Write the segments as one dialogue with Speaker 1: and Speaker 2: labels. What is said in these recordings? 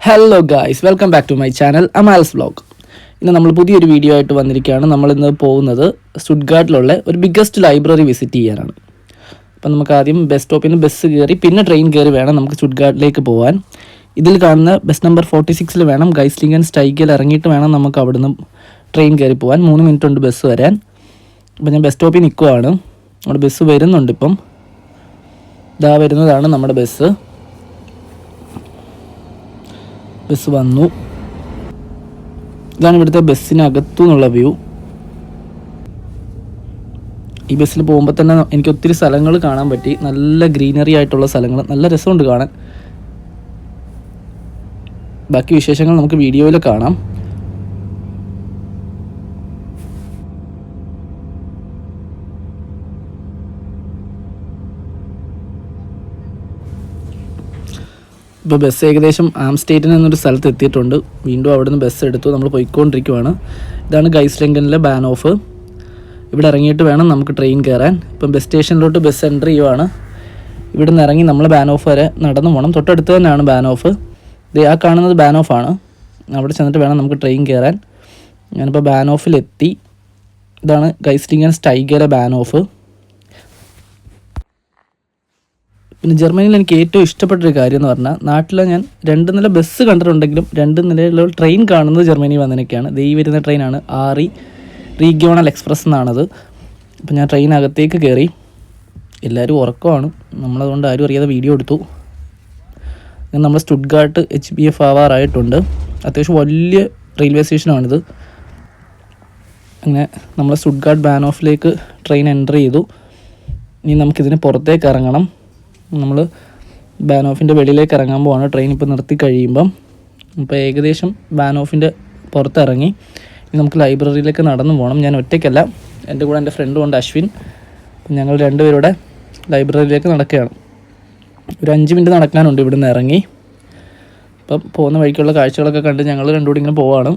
Speaker 1: Hello guys, welcome back to my channel Amal's vlog. ഇന്ന് നമ്മൾ പുതിയൊരു വീഡിയോ ആയിട്ട് വന്നിരിക്കുകയാണ്. നമ്മളിന്ന് പോകുന്നത് സ്റ്റുട്ട്ഗാർട്ടിലുള്ള ഒരു ബിഗ്ഗസ്റ്റ് ലൈബ്രറി വിസിറ്റ് ചെയ്യാനാണ്. അപ്പം നമുക്ക് ആദ്യം ബസ് സ്റ്റോപ്പിൽ നിന്ന് ബസ് കയറി പിന്നെ ട്രെയിൻ കയറി വേണം നമുക്ക് സ്റ്റുട്ട്ഗാർട്ടിലേക്ക് പോകാൻ. ഇതിൽ കാണുന്ന ബസ് നമ്പർ 46 വേണം ഗൈസ്ലിംഗൻ സ്റ്റൈഗിൽ ഇറങ്ങിയിട്ട് വേണം നമുക്ക് അവിടുന്ന് ട്രെയിൻ കയറി പോകാൻ. 3 മിനിറ്റ് ഉണ്ട് ബസ് വരാൻ. അപ്പം ഞാൻ ബസ് സ്റ്റോപ്പിൽ നിൽക്കുവാണ്. നമ്മുടെ ബസ് വരുന്നുണ്ട്. ഇപ്പം ഇതാ വരുന്നതാണ് നമ്മുടെ ബസ്. ബസ് വന്നു. ഇതാണ് ഇവിടുത്തെ ബസ്സിനകത്തു നിന്നുള്ള വ്യൂ. ഈ ബസ്സിൽ പോകുമ്പോൾ തന്നെ എനിക്ക് ഒത്തിരി സ്ഥലങ്ങൾ കാണാൻ പറ്റി. നല്ല ഗ്രീനറി ആയിട്ടുള്ള സ്ഥലങ്ങൾ, നല്ല രസമുണ്ട് കാണാൻ. ബാക്കി വിശേഷങ്ങൾ നമുക്ക് വീഡിയോയിൽ കാണാം. ഇപ്പോൾ ബസ് ഏകദേശം ആംസ്റ്റേറ്റിൽ എന്നൊരു സ്ഥലത്ത് എത്തിയിട്ടുണ്ട്. വീണ്ടും അവിടെ നിന്ന് ബസ് എടുത്തു. നമ്മൾ പോയിക്കൊണ്ടിരിക്കുവാണ്. ഇതാണ് ഗൈസ്ലിംഗനിലെ ബാനോഫ്. ഇവിടെ ഇറങ്ങിയിട്ട് വേണം നമുക്ക് ട്രെയിൻ കയറാൻ. ഇപ്പം ബസ് സ്റ്റേഷനിലോട്ട് ബസ് എൻ്റർ ചെയ്യുവാണ്. ഇവിടെ നിന്ന് ഇറങ്ങി നമ്മൾ ബാനോഫ് വരെ നടന്നു പോകണം. തൊട്ടടുത്ത് തന്നെയാണ് ബാനോഫ്. ആ കാണുന്നത് ബാനോഫാണ്. അവിടെ ചെന്നിട്ട് വേണം നമുക്ക് ട്രെയിൻ കയറാൻ. ഞാനിപ്പോൾ ബാനോഫിലെത്തി. ഇതാണ് ഗൈസ്ലിംഗൻ സ്റ്റൈഗിലെ ബാനോഫ്. പിന്നെ ജർമ്മനിയിൽ എനിക്ക് ഏറ്റവും ഇഷ്ടപ്പെട്ടൊരു കാര്യം എന്ന് പറഞ്ഞാൽ, നാട്ടിൽ ഞാൻ 2 നില ബസ് കണ്ടിട്ടുണ്ടെങ്കിലും 2 നിലയിലുള്ള ട്രെയിൻ കാണുന്നത് ജർമ്മനി വന്നതിനൊക്കെയാണ്. ഈ വരുന്ന ട്രെയിനാണ് റീഗ്യോണൽ എക്സ്പ്രസ് എന്നാണത്. അപ്പം ഞാൻ ട്രെയിനകത്തേക്ക് കയറി. എല്ലാവരും ഉറക്കമാണ്. നമ്മളതുകൊണ്ട് ആരും അറിയാതെ വീഡിയോ എടുത്തു. നമ്മൾ സ്റ്റുട്ട്ഗാർട്ട് HBF ആവാറായിട്ടുണ്ട്. അത്യാവശ്യം വലിയ റെയിൽവേ സ്റ്റേഷനാണിത്. അങ്ങനെ നമ്മൾ സ്റ്റുട്ട്ഗാർട്ട് ബാനോഫിലേക്ക് ട്രെയിൻ എൻ്റർ ചെയ്തു. ഇനി നമുക്കിതിന് പുറത്തേക്ക് ഇറങ്ങണം. നമ്മൾ ബാനോഫിൻ്റെ വെളിയിലേക്ക് ഇറങ്ങാൻ പോവാണ്. ട്രെയിൻ ഇപ്പോൾ നിർത്തി കഴിയുമ്പം. ഇപ്പോൾ ഏകദേശം ബാനോഫിൻ്റെ പുറത്തിറങ്ങി. ഇനി നമുക്ക് ലൈബ്രറിയിലേക്ക് നടന്നു പോകണം. ഞാൻ ഒറ്റയ്ക്കല്ല, എൻ്റെ കൂടെ എൻ്റെ ഫ്രണ്ടും ഉണ്ട്, അശ്വിൻ. ഞങ്ങൾ രണ്ടുപേരുടെ ലൈബ്രറിയിലേക്ക് നടക്കുകയാണ്. ഒരു 5 മിനിറ്റ് നടക്കാനുണ്ട് ഇവിടുന്ന് ഇറങ്ങി. അപ്പം പോകുന്ന വഴിക്കുള്ള കാഴ്ചകളൊക്കെ കണ്ട് ഞങ്ങൾ രണ്ടുകൂടി ഇങ്ങനെ പോവാണ്.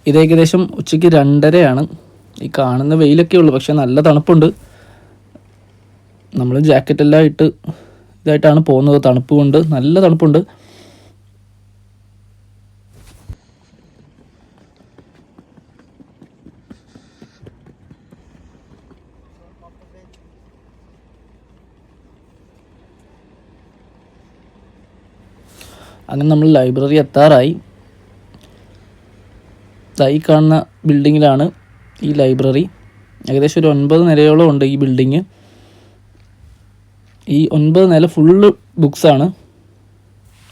Speaker 1: ഇത് ഏകദേശം ഉച്ചയ്ക്ക് 2:30 ഈ കാണുന്ന വെയിലൊക്കെ ഉള്ളൂ, പക്ഷേ നല്ല തണുപ്പുണ്ട്. നമ്മൾ ജാക്കറ്റെല്ലാം ഇതായിട്ടാണ് പോകുന്നത്. തണുപ്പ് കൊണ്ട് നല്ല തണുപ്പുണ്ട്. അങ്ങനെ നമ്മൾ ലൈബ്രറി എത്താറായി. ഈ കാണുന്ന ബിൽഡിങ്ങിലാണ് ഈ ലൈബ്രറി. ഏകദേശം ഒരു 9 നിലയോളം ഉണ്ട് ഈ ബിൽഡിങ്. ഈ 9 നില ഫുള്ള് ബുക്സാണ്.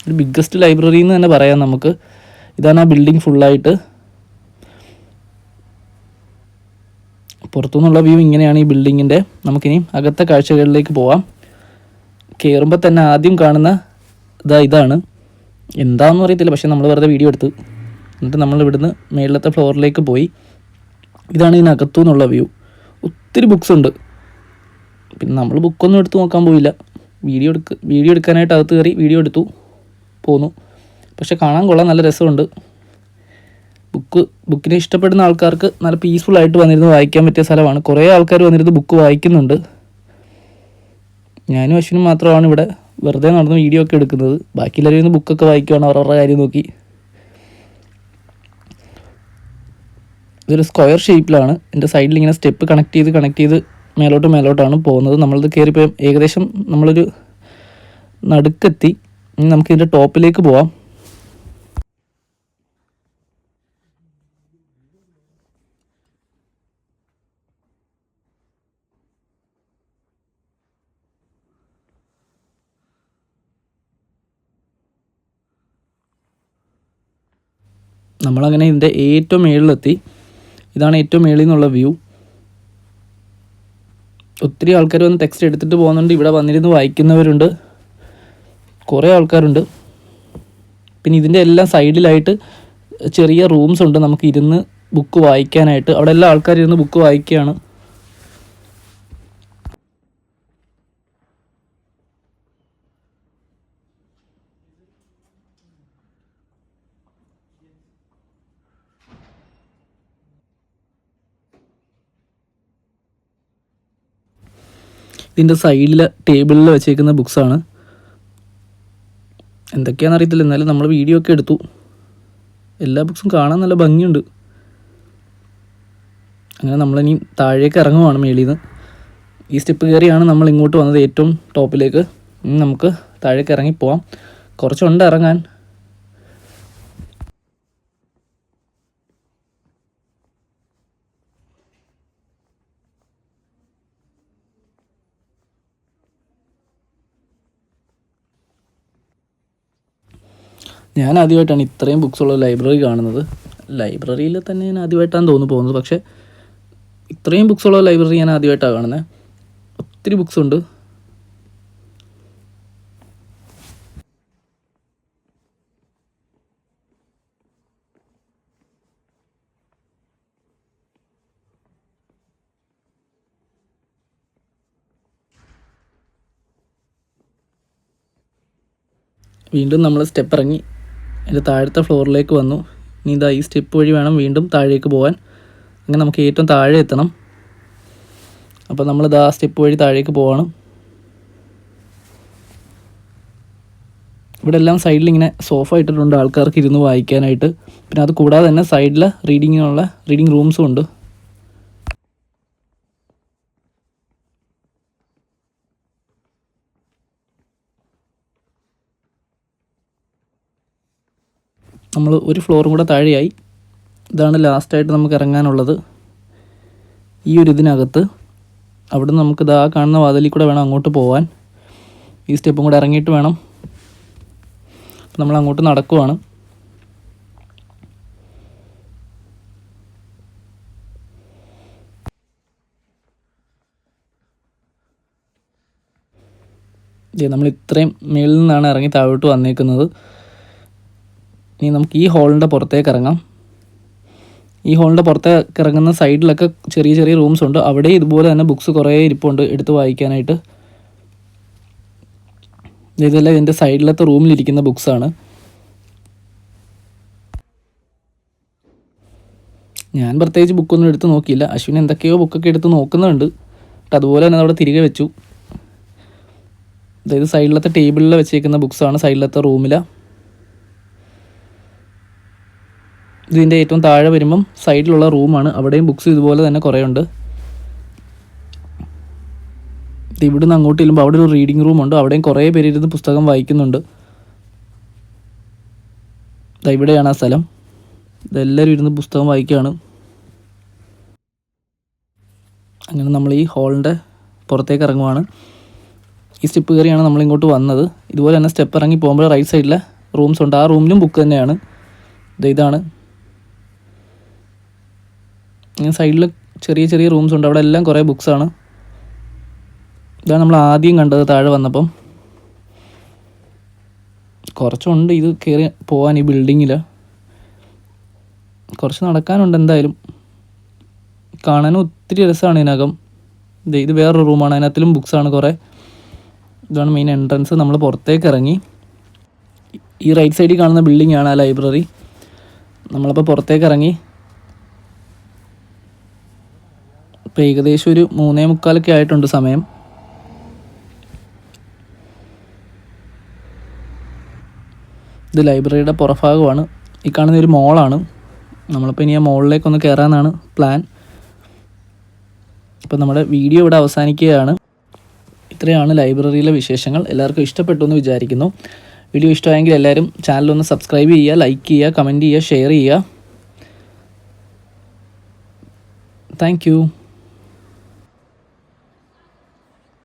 Speaker 1: ഒരു ബിഗ്ഗസ്റ്റ് ലൈബ്രറി എന്ന് തന്നെ പറയാം നമുക്ക്. ഇതാണ് ആ ബിൽഡിങ് ഫുള്ളായിട്ട്. പുറത്തുനിന്നുള്ള വ്യൂ ഇങ്ങനെയാണ് ഈ ബിൽഡിങ്ങിൻ്റെ. നമുക്കിനി അകത്തെ കാഴ്ചകളിലേക്ക് പോവാം. കയറുമ്പോൾ തന്നെ ആദ്യം കാണുന്ന ഇതാണ്. എന്താണെന്ന് അറിയത്തില്ല, പക്ഷേ നമ്മൾ വെറുതെ വീഡിയോ എടുത്ത്. എന്നിട്ട് നമ്മൾ ഇവിടുന്ന് മേളിലത്തെ ഫ്ലോറിലേക്ക് പോയി. ഇതാണ് ഇതിനകത്തു നിന്നുള്ള വ്യൂ. ഒത്തിരി ബുക്സ് ഉണ്ട്. പിന്നെ നമ്മൾ ബുക്കൊന്നും എടുത്ത് നോക്കാൻ പോയില്ല. വീഡിയോ എടുക്കാനായിട്ട് അകത്ത് കയറി വീഡിയോ എടുത്തു പോന്നു. പക്ഷെ കാണാൻ കൊള്ളാം, നല്ല രസമുണ്ട്. ബുക്കിനെ ഇഷ്ടപ്പെടുന്ന ആൾക്കാർക്ക് നല്ല പീസ്ഫുള്ളായിട്ട് വന്നിരുന്ന് വായിക്കാൻ പറ്റിയ സ്ഥലമാണ്. കുറേ ആൾക്കാർ വന്നിരുന്ന് ബുക്ക് വായിക്കുന്നുണ്ട്. ഞാനും അശ്വിനും മാത്രമാണ് ഇവിടെ വെറുതെ നടന്ന് വീഡിയോ ഒക്കെ എടുക്കുന്നത്. ബാക്കി എല്ലാവരും ഇന്ന് ബുക്കൊക്കെ വായിക്കുകയാണ് അവരവരുടെ കാര്യം നോക്കി. ഇതൊരു സ്ക്വയർ ഷേപ്പിലാണ്. എൻ്റെ സൈഡിൽ ഇങ്ങനെ സ്റ്റെപ്പ് കണക്ട് ചെയ്ത് മേലോട്ടാണ് പോകുന്നത്. നമ്മളിത് കയറിപ്പോയി ഏകദേശം നമ്മളൊരു നടുക്കെത്തി. നമുക്കിതിൻ്റെ ടോപ്പിലേക്ക് പോവാം. നമ്മളങ്ങനെ ഇതിൻ്റെ ഏറ്റവും മുകളിലെത്തി. ഇതാണ് ഏറ്റവും മുകളിൽ നിന്നുള്ള വ്യൂ. ഒത്തിരി ആൾക്കാർ വന്ന് ടെക്സ്റ്റ് എടുത്തിട്ട് പോകുന്നുണ്ട്. ഇവിടെ വന്നിരുന്ന് വായിക്കുന്നവരുണ്ട്, കുറേ ആൾക്കാരുണ്ട്. പിന്നെ ഇതിൻ്റെ എല്ലാം സൈഡിലായിട്ട് ചെറിയ റൂംസ് ഉണ്ട് നമുക്ക് ഇരുന്ന് ബുക്ക് വായിക്കാനായിട്ട്. അവിടെ എല്ലാ ആൾക്കാരും ബുക്ക് വായിക്കുകയാണ്. ഇതിൻ്റെ സൈഡിൽ ടേബിളിൽ വെച്ചേക്കുന്ന ബുക്സാണ്. എന്തൊക്കെയാണെന്ന് അറിയത്തില്ല, എന്നാലും നമ്മൾ വീഡിയോ ഒക്കെ എടുത്തു. എല്ലാ ബുക്സും കാണാൻ നല്ല ഭംഗിയുണ്ട്. അങ്ങനെ നമ്മളിനി താഴേക്ക് ഇറങ്ങുവാണ് മേളിൽ നിന്ന്. ഈ സ്റ്റെപ്പ് കയറിയാണ് നമ്മൾ ഇങ്ങോട്ട് വന്നത്, ഏറ്റവും ടോപ്പിലേക്ക്. ഇനി നമുക്ക് താഴേക്ക് ഇറങ്ങിപ്പോവാം. കുറച്ചുണ്ട് ഇറങ്ങാൻ. ഞാൻ ആദ്യമായിട്ടാണ് ഇത്രയും ബുക്സുള്ള ലൈബ്രറി കാണുന്നത്. ലൈബ്രറിയിൽ തന്നെ ഞാൻ ആദ്യമായിട്ടാണ് തോന്നുന്നു പോകുന്നത്, പക്ഷേ ഇത്രയും ബുക്സുള്ള ലൈബ്രറി ഞാൻ ആദ്യമായിട്ടാണ് കാണുന്നത്. ഒത്തിരി ബുക്സ് ഉണ്ട്. വീണ്ടും നമ്മൾ സ്റ്റെപ്പ് ഇറങ്ങി അതിൻ്റെ താഴത്തെ ഫ്ലോറിലേക്ക് വന്നു. ഇനി ഇതാ ഈ സ്റ്റെപ്പ് വഴി വേണം വീണ്ടും താഴേക്ക് പോകാൻ. അങ്ങനെ നമുക്ക് ഏറ്റവും താഴെ എത്തണം. അപ്പോൾ നമ്മളിതാ സ്റ്റെപ്പ് വഴി താഴേക്ക് പോവാണ്. ഇവിടെ എല്ലാം സൈഡിൽ ഇങ്ങനെ സോഫ ഇട്ടിട്ടുണ്ട് ആൾക്കാർക്ക് ഇരുന്ന് വായിക്കാനായിട്ട്. പിന്നെ അത് കൂടാതെ തന്നെ സൈഡിൽ റീഡിംഗ് റൂംസും ഉണ്ട്. നമ്മൾ ഒരു ഫ്ലോറും കൂടെ താഴെയായി. ഇതാണ് ലാസ്റ്റായിട്ട് നമുക്ക് ഇറങ്ങാനുള്ളത്. ഈ ഒരു ഇതിനകത്ത് അവിടെ നിന്ന് നമുക്ക് ഇതാ കാണുന്ന വാതിലിൽ കൂടെ വേണം അങ്ങോട്ട് പോകാൻ. ഈ സ്റ്റെപ്പും കൂടെ ഇറങ്ങിയിട്ട് വേണം. നമ്മൾ അങ്ങോട്ട് നടക്കുവാണ്. നമ്മൾ ഇത്രയും മേളിൽ നിന്നാണ് ഇറങ്ങി താഴോട്ട് വന്നേക്കുന്നത്. ഇനി നമുക്ക് ഈ ഹോളിൻ്റെ പുറത്തേക്ക് ഇറങ്ങാം. ഈ ഹോളിൻ്റെ പുറത്തേക്ക് ഇറങ്ങുന്ന സൈഡിലൊക്കെ ചെറിയ ചെറിയ റൂംസ് ഉണ്ട്. അവിടെ ഇതുപോലെ തന്നെ ബുക്സ് കുറേ ഇരിപ്പുണ്ട് എടുത്ത് വായിക്കാനായിട്ട്. ഇതെല്ലാം ഇതിൻ്റെ സൈഡിലത്തെ റൂമിലിരിക്കുന്ന ബുക്സാണ്. ഞാൻ പ്രത്യേകിച്ച് ബുക്കൊന്നും എടുത്ത് നോക്കിയില്ല. അശ്വിൻ എന്തൊക്കെയോ ബുക്കൊക്കെ എടുത്ത് നോക്കുന്നുണ്ട്. അതുപോലെ തന്നെ അവിടെ തിരികെ വെച്ചു. അതായത് സൈഡിലത്തെ ടേബിളിൽ വെച്ചേക്കുന്ന ബുക്സാണ് സൈഡിലത്തെ റൂമിൽ. ഇതിൻ്റെ ഏറ്റവും താഴെ വരുമ്പം സൈഡിലുള്ള റൂമാണ്. അവിടെയും ബുക്സ് ഇതുപോലെ തന്നെ കുറേ ഉണ്ട്. ഇവിടുന്ന് അങ്ങോട്ട് ചെല്ലുമ്പോൾ അവിടെ ഒരു റീഡിംഗ് റൂമുണ്ട്. അവിടെയും കുറേ പേര് ഇരുന്ന് പുസ്തകം വായിക്കുന്നുണ്ട്. ഇവിടെയാണ് ആ സ്ഥലം. ഇതെല്ലാവരും ഇരുന്ന് പുസ്തകം വായിക്കുകയാണ്. അങ്ങനെ നമ്മൾ ഈ ഹോളിൻ്റെ പുറത്തേക്ക് ഇറങ്ങുവാണ്. ഈ സ്റ്റെപ്പ് കയറിയാണ് നമ്മളിങ്ങോട്ട് വന്നത്. ഇതുപോലെ തന്നെ സ്റ്റെപ്പ് ഇറങ്ങി പോകുമ്പോൾ റൈറ്റ് സൈഡിലെ റൂംസ് ഉണ്ട്. ആ റൂമിലും ബുക്ക് തന്നെയാണ്. ഇതാണ്. ഇങ്ങനെ സൈഡിൽ ചെറിയ ചെറിയ റൂംസ് ഉണ്ട്. അവിടെ എല്ലാം കുറേ ബുക്സാണ്. ഇതാണ് നമ്മൾ ആദ്യം കണ്ടത് താഴെ വന്നപ്പം. കുറച്ചുണ്ട് ഇത് കയറി പോകാൻ. ഈ ബിൽഡിങ്ങിൽ കുറച്ച് നടക്കാനുണ്ട്. എന്തായാലും കാണാനും ഒത്തിരി രസമാണ് ഇതിനകം. ഇത് വേറൊരു റൂമാണ്. അതിനകത്തിലും ബുക്സാണ് കുറേ. ഇതാണ് മെയിൻ എൻട്രൻസ്. നമ്മൾ പുറത്തേക്ക് ഇറങ്ങി. ഈ റൈറ്റ് സൈഡിൽ കാണുന്ന ബിൽഡിംഗ് ആണ് ആ ലൈബ്രറി. നമ്മളപ്പോൾ പുറത്തേക്ക് ഇറങ്ങി. ഇപ്പോൾ ഏകദേശം ഒരു 3:45 ആയിട്ടുണ്ട് സമയം. ഇത് ലൈബ്രറിയുടെ പുറഭാഗമാണ്. ഈ കാണുന്ന ഒരു മോളാണ്. നമ്മളിപ്പോൾ ഇനി ആ മോളിലേക്കൊന്ന് കയറാനാണ് പ്ലാൻ. ഇപ്പോൾ നമ്മുടെ വീഡിയോ ഇവിടെ അവസാനിക്കുകയാണ്. ഇത്രയാണ് ലൈബ്രറിയിലെ വിശേഷങ്ങൾ. എല്ലാവർക്കും ഇഷ്ടപ്പെട്ടു എന്ന് വിചാരിക്കുന്നു. വീഡിയോ ഇഷ്ടമായെങ്കിൽ എല്ലാവരും ചാനലൊന്ന് സബ്സ്ക്രൈബ് ചെയ്യുക, ലൈക്ക് ചെയ്യുക, കമൻറ്റ് ചെയ്യുക, ഷെയർ ചെയ്യുക. Thank you.